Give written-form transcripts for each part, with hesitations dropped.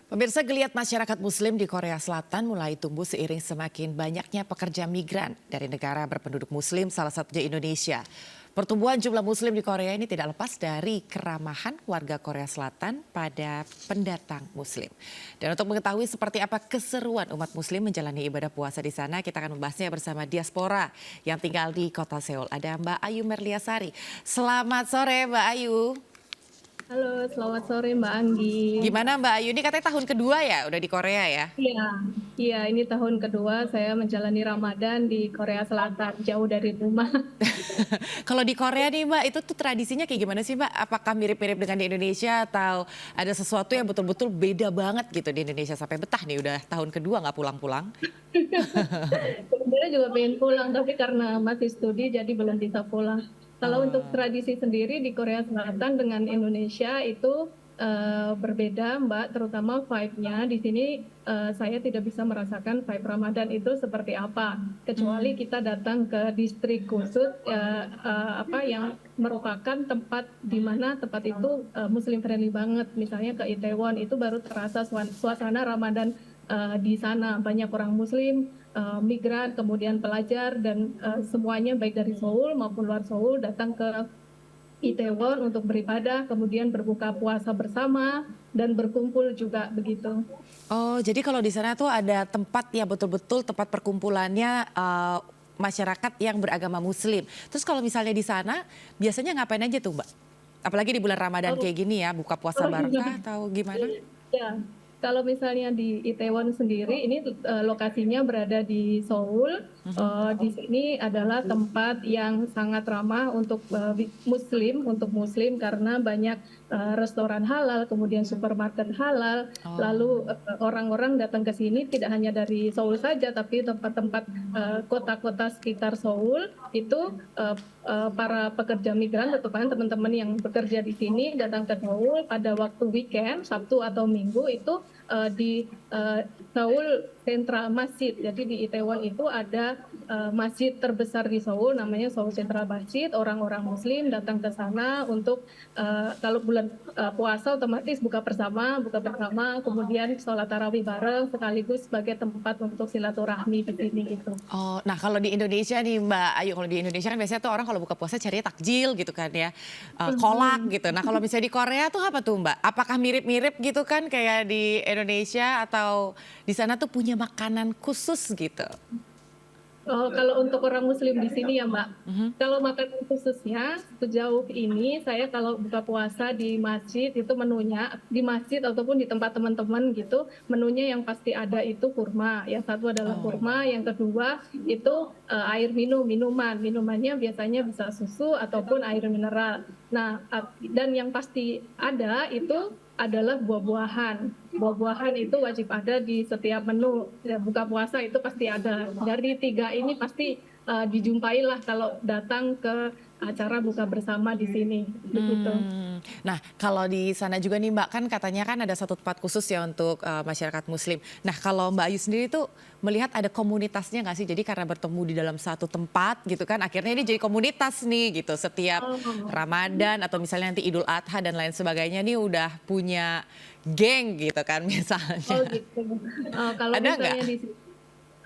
Pemirsa, geliat masyarakat Muslim di Korea Selatan mulai tumbuh seiring semakin banyaknya pekerja migran dari negara berpenduduk Muslim, salah satunya Indonesia. Pertumbuhan jumlah Muslim di Korea ini tidak lepas dari keramahan warga Korea Selatan pada pendatang Muslim. Dan untuk mengetahui seperti apa keseruan umat Muslim menjalani ibadah puasa di sana, kita akan membahasnya bersama diaspora yang tinggal di kota Seoul. Ada Mbak Ayu Merliasari. Selamat sore Mbak Ayu. Halo, selamat sore Mbak Anggi. Gimana Mbak Ayu, ini katanya tahun kedua ya udah di Korea ya? Iya, iya ini tahun kedua saya menjalani Ramadan di Korea Selatan, jauh dari rumah. Kalau di Korea nih Mbak, itu tuh tradisinya kayak gimana sih Mbak? Apakah mirip-mirip dengan di Indonesia atau ada sesuatu yang betul-betul beda banget gitu di Indonesia sampai betah nih udah tahun kedua nggak pulang-pulang? Sebenarnya juga pengen pulang, tapi karena masih studi jadi belum bisa pulang. Kalau untuk Oh. tradisi sendiri di Korea Selatan dengan Indonesia itu berbeda Mbak, terutama vibe-nya. Di sini saya tidak bisa merasakan vibe Ramadan itu seperti apa, kecuali Hmm. kita datang ke distrik khusus apa yang merupakan tempat di mana tempat itu Muslim friendly banget. Misalnya ke Itaewon itu baru terasa suasana Ramadan di sana. Banyak orang Muslim, migran, kemudian pelajar, dan semuanya baik dari Seoul maupun luar Seoul datang ke Itaewon untuk beribadah, kemudian berbuka puasa bersama, dan berkumpul juga begitu. Oh, jadi kalau di sana tuh ada tempat ya betul-betul tempat perkumpulannya masyarakat yang beragama Muslim. Terus kalau misalnya di sana biasanya ngapain aja tuh Mbak? Apalagi di bulan Ramadan Oh, kayak gini ya, buka puasa oh bareng iya. kah atau gimana? Ya, kalau misalnya di Itaewon sendiri, ini lokasinya berada di Seoul. Di sini adalah tempat yang sangat ramah untuk Muslim, karena banyak restoran halal, kemudian supermarket halal. Oh. Lalu orang-orang datang ke sini tidak hanya dari Seoul saja, tapi tempat-tempat kota-kota sekitar Seoul itu para pekerja migran atau teman-teman yang bekerja di sini datang ke Seoul pada waktu weekend, Sabtu atau Minggu itu di Seoul Central Masjid. Jadi di Itaewon itu ada masjid terbesar di Seoul, namanya Seoul Central Masjid. Orang-orang Muslim datang ke sana untuk kalau bulan puasa otomatis buka bersama, kemudian sholat tarawih bareng, sekaligus sebagai tempat untuk silaturahmi di sini gitu. Oh, nah kalau di Indonesia nih Mbak Ayu, kalau di Indonesia kan biasanya tuh orang kalau buka puasa carinya takjil gitu kan ya, kolak Mhm. gitu. Nah kalau misalnya di Korea tuh apa tuh Mbak? Apakah mirip-mirip gitu kan kayak di Indonesia atau di sana tuh punya makanan khusus gitu? Oh, kalau untuk orang Muslim di sini ya Mbak, Mhm. kalau makanan khususnya sejauh ini saya kalau buka puasa di masjid itu menunya di masjid ataupun di tempat teman-teman gitu, menunya yang pasti ada itu kurma. Yang satu adalah Oh. kurma, yang kedua itu air minumannya biasanya bisa susu ataupun air mineral. Nah, dan yang pasti ada itu adalah buah-buahan. Buah-buahan itu wajib ada di setiap menu. Ya, buka puasa itu pasti ada. Dari tiga ini pasti dijumpailah kalau datang ke acara buka bersama di sini. Begitu. Nah kalau di sana juga nih Mbak, kan katanya kan ada satu tempat khusus ya untuk masyarakat Muslim. Nah kalau Mbak Ayu sendiri tuh melihat ada komunitasnya nggak sih? Jadi karena bertemu di dalam satu tempat gitu kan, akhirnya ini jadi komunitas nih gitu. Setiap Oh, Ramadan atau misalnya nanti Idul Adha dan lain sebagainya nih udah punya geng gitu kan oh misalnya. gitu. Kalau Ada nggak? misalnya di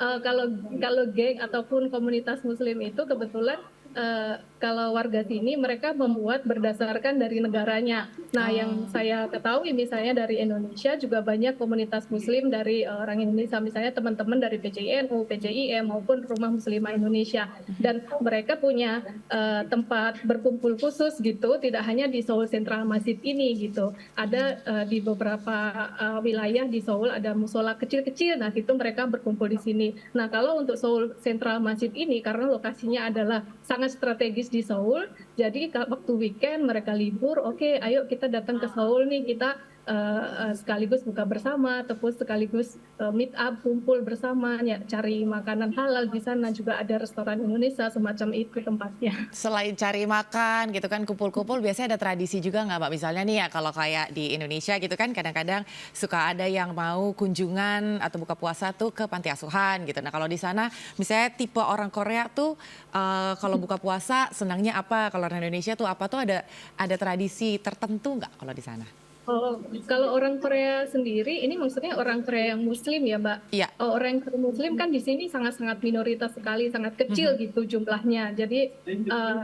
kalau kalau geng ataupun komunitas Muslim itu kebetulan kalau warga sini mereka membuat berdasarkan dari negaranya. Nah, yang Oh. saya ketahui misalnya dari Indonesia juga banyak komunitas Muslim dari orang Indonesia, misalnya teman-teman dari PCINU, PCIM maupun Rumah Muslimah Indonesia. Dan mereka punya tempat berkumpul khusus gitu, tidak hanya di Seoul Central Masjid ini gitu. Ada di beberapa wilayah di Seoul ada musola kecil-kecil, nah itu mereka berkumpul di sini. Nah, kalau untuk Seoul Central Masjid ini karena lokasinya adalah sangat strategis di Seoul, jadi waktu weekend mereka libur, oke, ayo kita datang ke Seoul nih, kita sekaligus buka bersama, ataupun sekaligus meet up, kumpul bersama, ya, cari makanan halal di sana, juga ada restoran Indonesia semacam itu tempatnya. Selain cari makan gitu kan, kumpul-kumpul biasanya ada tradisi juga nggak Mbak? Misalnya nih ya kalau kayak di Indonesia gitu kan kadang-kadang suka ada yang mau kunjungan atau buka puasa tuh ke panti asuhan gitu. Nah kalau di sana misalnya tipe orang Korea tuh kalau buka puasa senangnya apa? Kalau orang Indonesia tuh apa tuh ada tradisi tertentu nggak kalau di sana? Oh, kalau orang Korea sendiri, ini maksudnya orang Korea yang Muslim ya, Mbak? Iya. Oh, orang yang Muslim kan di sini sangat-sangat minoritas sekali, sangat kecil gitu jumlahnya. Jadi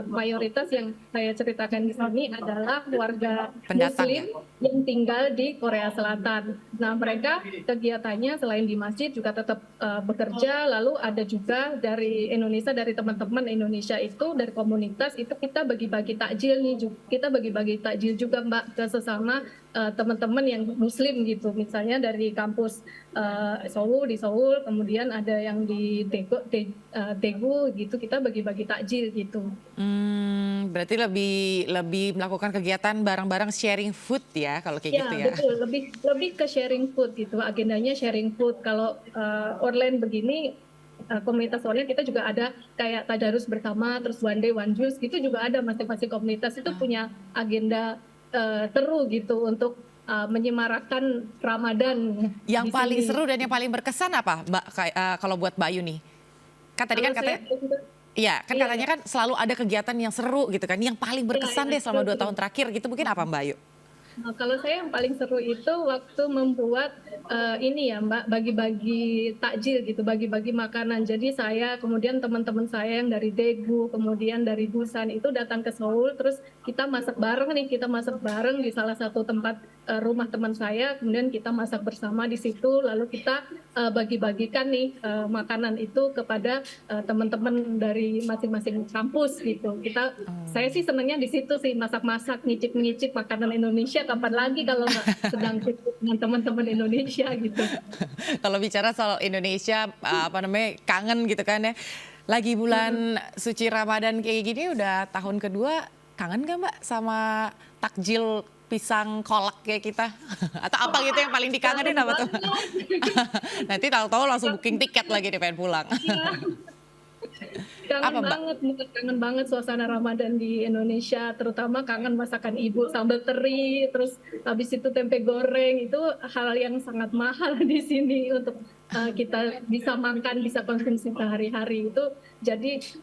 mayoritas yang saya ceritakan di sini adalah warga Pendatang ya? Muslim yang tinggal di Korea Selatan. Nah, mereka kegiatannya selain di masjid juga tetap bekerja. Lalu ada juga dari Indonesia, dari teman-teman Indonesia itu, dari komunitas itu kita bagi-bagi takjil nih. Kita bagi-bagi takjil juga, Mbak, ke sesama teman-teman yang Muslim gitu, misalnya dari kampus Seoul, di Seoul, kemudian ada yang di Daegu gitu, kita bagi-bagi takjil gitu. Berarti lebih lebih melakukan kegiatan bareng-bareng sharing food ya kalau kayak gitu Ya ya? betul, lebih lebih ke sharing food gitu, agendanya sharing food. Kalau online begini, komunitas online kita juga ada kayak tadarus bersama, terus one day one juice gitu juga ada, masing-masing komunitas itu punya agenda seru gitu untuk menyemarakan Ramadan Yang di paling sini. seru dan yang paling berkesan apa, Mbak, kalau buat Mbak Ayu nih? Kan tadi Kalau kan saya, katanya iya, kan iya, katanya kan selalu ada kegiatan yang seru gitu kan, yang paling iya, berkesan iya, deh selama 2 tahun betul. terakhir gitu mungkin apa, Mbak Ayu? Nah, kalau saya yang paling seru itu waktu membuat ini ya Mbak, bagi-bagi takjil gitu, bagi-bagi makanan. Jadi saya, kemudian teman-teman saya yang dari Daegu, kemudian dari Busan itu datang ke Seoul, terus kita masak bareng nih, kita masak bareng di salah satu tempat rumah teman saya, kemudian kita masak bersama di situ, lalu kita bagi-bagikan nih makanan itu kepada teman-teman dari masing-masing kampus gitu. Saya sih senangnya di situ sih, masak-masak, ngicip-ngicip makanan Indonesia. Kapan lagi kalau nggak sedang kumpul dengan teman-teman Indonesia gitu. Kalau bicara soal Indonesia, apa namanya, kangen gitu kan ya. Lagi bulan suci Ramadan kayak gini udah tahun kedua, kangen gak Mbak sama takjil pisang kolak kayak kita? Atau apa gitu yang paling dikangenin Kangen apa tuh? banget. Nanti tahu-tahu langsung booking tiket lagi deh pengen pulang. Iya. Apa Kangen Mbak? banget, bener kangen banget suasana Ramadan di Indonesia, terutama kangen masakan ibu, sambal teri, terus habis itu tempe goreng, itu hal yang sangat mahal di sini untuk kita bisa makan, bisa konsumsi sehari-hari itu. Jadi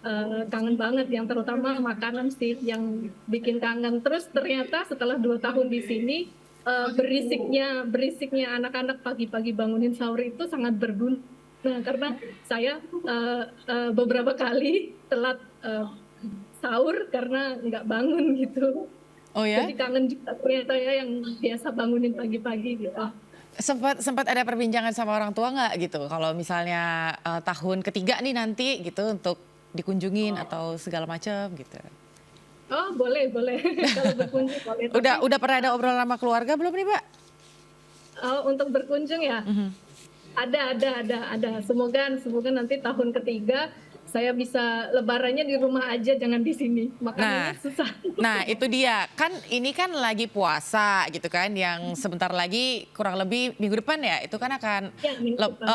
kangen banget, yang terutama makanan sih yang bikin kangen. Terus ternyata setelah 2 tahun di sini, berisiknya anak-anak pagi-pagi bangunin sahur itu sangat berguna. Nah, karena saya beberapa kali telat sahur karena nggak bangun gitu. Oh ya? Jadi kangen juga ternyata ya yang biasa bangunin pagi-pagi gitu. Sempat sempat ada perbincangan sama orang tua nggak gitu? Kalau misalnya tahun ketiga nih nanti gitu untuk dikunjungin atau segala macam gitu. Oh boleh boleh kalau berkunjung boleh. Tapi Udah pernah ada obrolan sama keluarga belum nih, Mbak? untuk berkunjung ya ada. Semoga nanti tahun ketiga saya bisa lebarannya di rumah aja, jangan di sini. Nah, Makanannya susah. nah itu dia. Kan ini kan lagi puasa gitu kan, yang sebentar lagi kurang lebih minggu depan ya, itu kan akan Ya, minggu depan.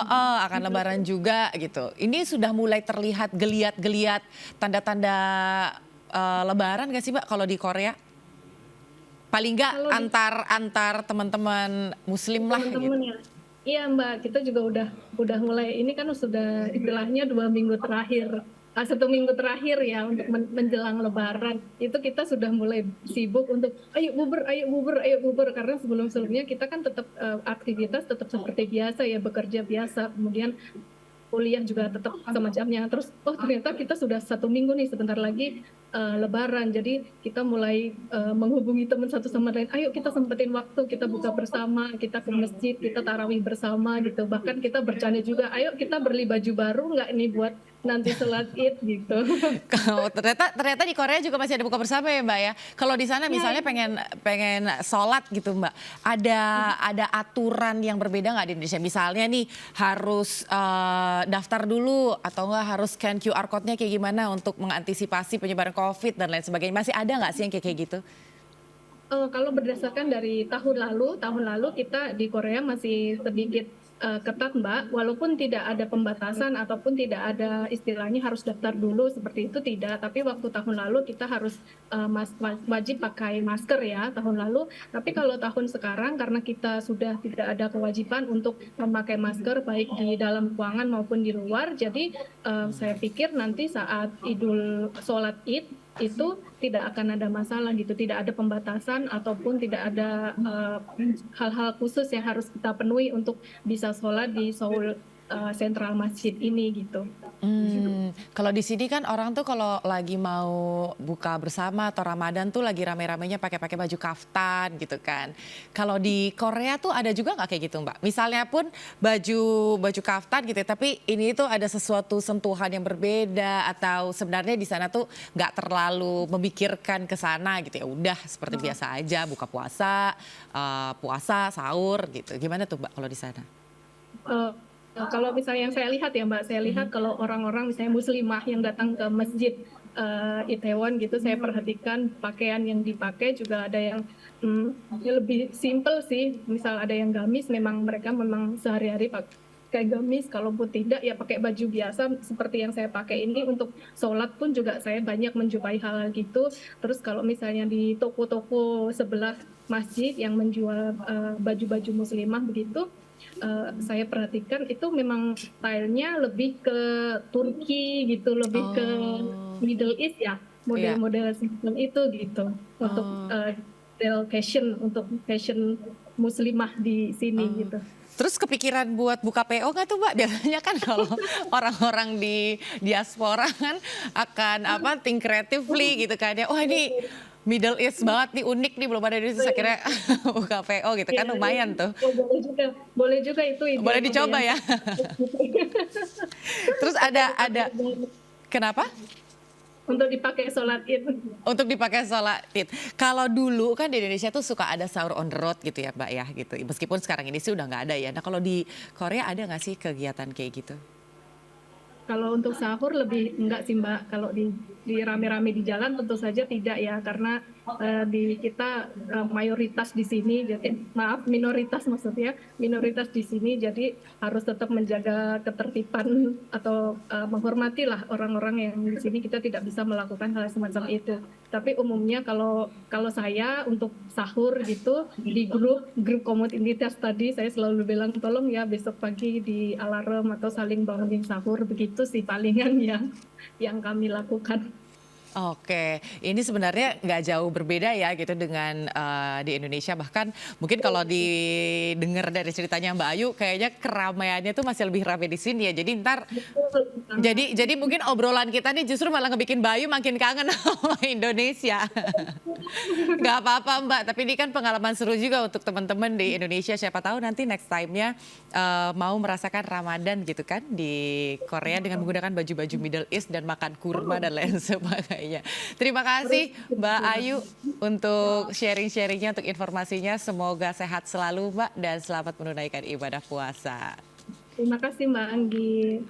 akan lebaran juga gitu. Ini sudah mulai terlihat geliat-geliat tanda-tanda lebaran gak sih Mbak kalau di Korea? Paling nggak Kalau di antar teman-teman muslim lah gitu. teman-teman ya. Iya Mbak, kita juga udah mulai, ini kan sudah istilahnya 2 minggu terakhir, 1 minggu terakhir ya untuk menjelang Lebaran. Itu kita sudah mulai sibuk untuk ayo bubur, ayo bubur, ayo bubur, karena sebelum-sebelumnya kita kan tetap aktivitas tetap seperti biasa ya, bekerja biasa, kemudian kuliah juga tetap semacamnya. Terus ternyata kita sudah 1 minggu nih, sebentar lagi Lebaran. Jadi kita mulai menghubungi teman satu sama lain. Ayo kita sempetin waktu, kita buka bersama, kita ke masjid, kita tarawih bersama gitu. Bahkan kita bercanda juga. Ayo kita beli baju baru nggak nih buat nanti sholat Id gitu. Kalau ternyata di Korea juga masih ada buka bersama ya Mbak ya. Kalau di sana Ya, misalnya pengen sholat gitu Mbak, ada aturan yang berbeda nggak di Indonesia? Misalnya nih harus daftar dulu atau nggak harus scan QR code-nya kayak gimana untuk mengantisipasi penyebaran COVID dan lain sebagainya. Masih ada nggak sih yang kayak gitu? Kalau berdasarkan dari tahun lalu kita di Korea masih sedikit ketat Mbak, walaupun tidak ada pembatasan ataupun tidak ada istilahnya harus daftar dulu seperti itu, tidak. Tapi waktu tahun lalu kita harus wajib pakai masker ya tahun lalu. Tapi kalau tahun sekarang karena kita sudah tidak ada kewajiban untuk memakai masker baik di dalam ruangan maupun di luar, jadi saya pikir nanti saat sholat Id itu tidak akan ada masalah gitu, tidak ada pembatasan ataupun tidak ada hal-hal khusus yang harus kita penuhi untuk bisa sholat di Seoul Central Masjid ini gitu. Kalau di sini kan orang tuh kalau lagi mau buka bersama atau Ramadan tuh lagi rame-ramenya pakai baju kaftan gitu kan. Kalau di Korea tuh ada juga nggak kayak gitu Mbak? Misalnya pun baju kaftan gitu, tapi ini tuh ada sesuatu sentuhan yang berbeda atau sebenarnya di sana tuh nggak terlalu memikirkan ke sana gitu ya. Udah seperti biasa aja buka puasa, puasa, sahur gitu. Gimana tuh Mbak kalau di sana? Eh, Kalau misalnya yang saya lihat ya Mbak, saya lihat kalau orang-orang misalnya muslimah yang datang ke masjid Itaewon gitu, saya perhatikan pakaian yang dipakai juga ada yang ya lebih simple sih. Misal ada yang gamis, memang mereka memang sehari-hari pakai gamis. Kalaupun tidak ya pakai baju biasa seperti yang saya pakai ini. Untuk sholat pun juga saya banyak menjumpai hal gitu. Terus kalau misalnya di toko-toko sebelah masjid yang menjual baju-baju muslimah begitu, saya perhatikan itu memang stylenya lebih ke Turki gitu, lebih ke Oh, Middle East ya, iya. model-model semacam itu gitu untuk Oh, model fashion, untuk fashion muslimah di sini oh. gitu. Terus kepikiran buat buka PO nggak tuh Mbak? Biasanya kan kalau orang-orang di diaspora kan akan apa think creatively gitu kan ya. Wah ini Middle East banget nih, unik nih, belum ada di Indonesia. Akhirnya buka PO gitu kan Ya, lumayan tuh. oh, boleh juga itu Boleh ide-ide dicoba yang ya. Terus untuk ada dipakai kenapa? untuk dipakai sholat id. Untuk dipakai sholat Id. Kalau dulu kan di Indonesia tuh suka ada sahur on the road gitu ya Mbak ya gitu. Meskipun sekarang ini sih udah nggak ada ya. Nah kalau di Korea ada nggak sih kegiatan kayak gitu? Kalau untuk sahur lebih enggak sih Mbak. Kalau di rame-rame di jalan tentu saja tidak ya, karena di kita mayoritas di sini, jadi maaf minoritas maksudnya, minoritas di sini, jadi harus tetap menjaga ketertiban atau menghormati lah orang-orang yang di sini. Kita tidak bisa melakukan hal semacam itu. Tapi umumnya kalau saya untuk sahur gitu di grup komunitas tadi, saya selalu bilang tolong ya besok pagi di alarm atau saling bangunin sahur, begitu sih palingan yang kami lakukan. Oke, ini sebenarnya nggak jauh berbeda ya gitu dengan di Indonesia. Bahkan mungkin kalau didengar dari ceritanya Mbak Ayu, kayaknya keramaiannya tuh masih lebih ramai di sini ya. Jadi ntar Betul banget. jadi mungkin obrolan kita nih justru malah ngebikin Mbak Ayu makin kangen sama Indonesia. Nggak apa-apa Mbak, tapi ini kan pengalaman seru juga untuk teman-teman di Indonesia. Siapa tahu nanti next time-nya mau merasakan Ramadan gitu kan di Korea dengan menggunakan baju-baju Middle East dan makan kurma dan lain sebagainya. Terima kasih Mbak Ayu untuk sharing-sharingnya, untuk informasinya. Semoga sehat selalu Mbak dan selamat menunaikan ibadah puasa. Terima kasih Mbak Anggi.